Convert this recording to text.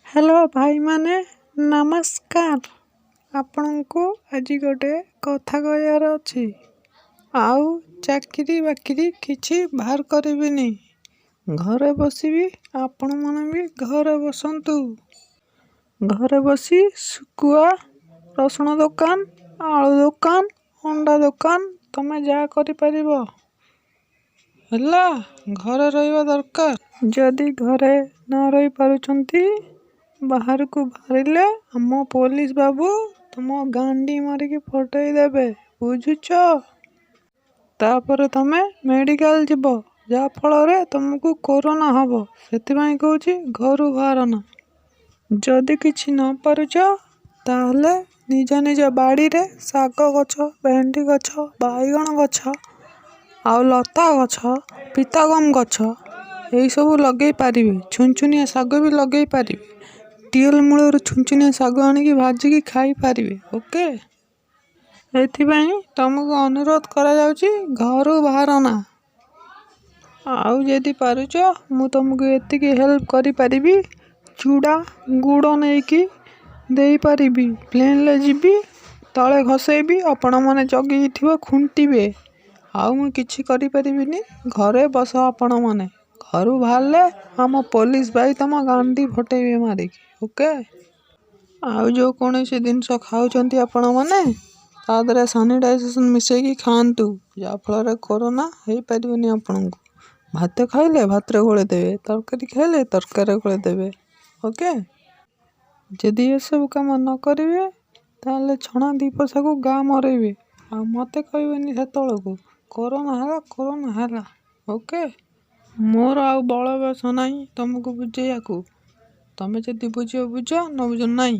Hello भाई माने नमस्कार। आपनको आज गोटे कथा कहबार अछि। आउ चाकरी बाकरी किछि बाहर करिबिनी, घरे बसिबी। आपण माने भी घरे बसंतु। घरे बसी सुकुआ रसुण दुकान, आलू दुकान, अंडा दुकान तमे जा करि परिबो। ହେଲା, ଘରେ ରହିବା ଦରକାର। ଯଦି ଘରେ ନ ରହି ପାରୁଛନ୍ତି, ବାହାରକୁ ବାହାରିଲେ ଆମ ପୋଲିସ ବାବୁ ତୁମ ଗାଣ୍ଡି ମାରିକି ଫଟେଇ ଦେବେ, ବୁଝୁଛ? ତାପରେ ତମେ ମେଡ଼ିକାଲ ଯିବ, ଯାହା ଫଳରେ ତମକୁ କୋରୋନା ହେବ। ସେଥିପାଇଁ କହୁଛି ଘରୁ ବାହାରନା। ଯଦି କିଛି ନ ପାରୁଛ ତାହେଲେ ନିଜ ନିଜ ବାଡ଼ିରେ ଶାଗ ଗଛ, ଭେଣ୍ଡି ଗଛ, ବାଇଗଣ ଗଛ ଆଉ ଲତା ଗଛ, ପିତାଗମ ଗଛ ଏଇସବୁ ଲଗେଇ ପାରିବେ। ଛୁନଛୁନିଆ ଶାଗ ବି ଲଗେଇ ପାରିବେ। ଟିଏଲ ମୂଳରୁ ଛୁନଛୁନିଆ ଶାଗ ଆଣିକି ଭାଜିକି ଖାଇପାରିବେ। ଓକେ, ଏଥିପାଇଁ ତମକୁ ଅନୁରୋଧ କରାଯାଉଛି ଘରୁ ବାହାରନା। ଆଉ ଯଦି ପାରୁଛ ମୁଁ ତମକୁ ଏତିକି ହେଲ୍ପ କରିପାରିବି, ଚୁଡ଼ା ଗୁଡ଼ ନେଇକି ଦେଇପାରିବି। ପ୍ଲେନ୍ରେ ଯିବି, ତଳେ ଘଷେଇବି, ଆପଣମାନେ ଜଗିଥିବ ଖୁଣ୍ଟିବେ। ଆଉ ମୁଁ କିଛି କରିପାରିବିନି। ଘରେ ବସ ଆପଣମାନେ। ଘରୁ ବାହାରିଲେ ଆମ ପୋଲିସ ଭାଇ ତମ ଗାଣ୍ଡି ଫଟେଇବେ ମାରିକି। ଓକେ, ଆଉ ଯେଉଁ କୌଣସି ଜିନିଷ ଖାଉଛନ୍ତି ଆପଣମାନେ ତା ଦେହରେ ସାନିଟାଇଜେସନ୍ ମିଶାଇକି ଖାଆନ୍ତୁ, ଯାହାଫଳରେ କୋରୋନା ହେଇପାରିବନି ଆପଣଙ୍କୁ। ଭାତ ଖାଇଲେ ଭାତରେ ଗୋଳେଇ ଦେବେ, ତରକାରୀ ଖାଇଲେ ତରକାରୀରେ ଗୋଳେଇ ଦେବେ। ଓକେ, ଯଦି ଏସବୁ କାମ ନ କରିବେ ତାହେଲେ ଛଣା ଦୁଇ ପଇସାକୁ ଗାଁ ମରେଇବେ। ଆଉ ମୋତେ କହିବେନି ସେତେବେଳକୁ କୋରୋନା ହେଲା। ଓକେ, ମୋର ଆଉ ବଳ ବୟସ ନାହିଁ ତମକୁ ବୁଝେଇବାକୁ। ତମେ ଯଦି ବୁଝିବ ବୁଝ, ନ ବୁଝ ନାହିଁ।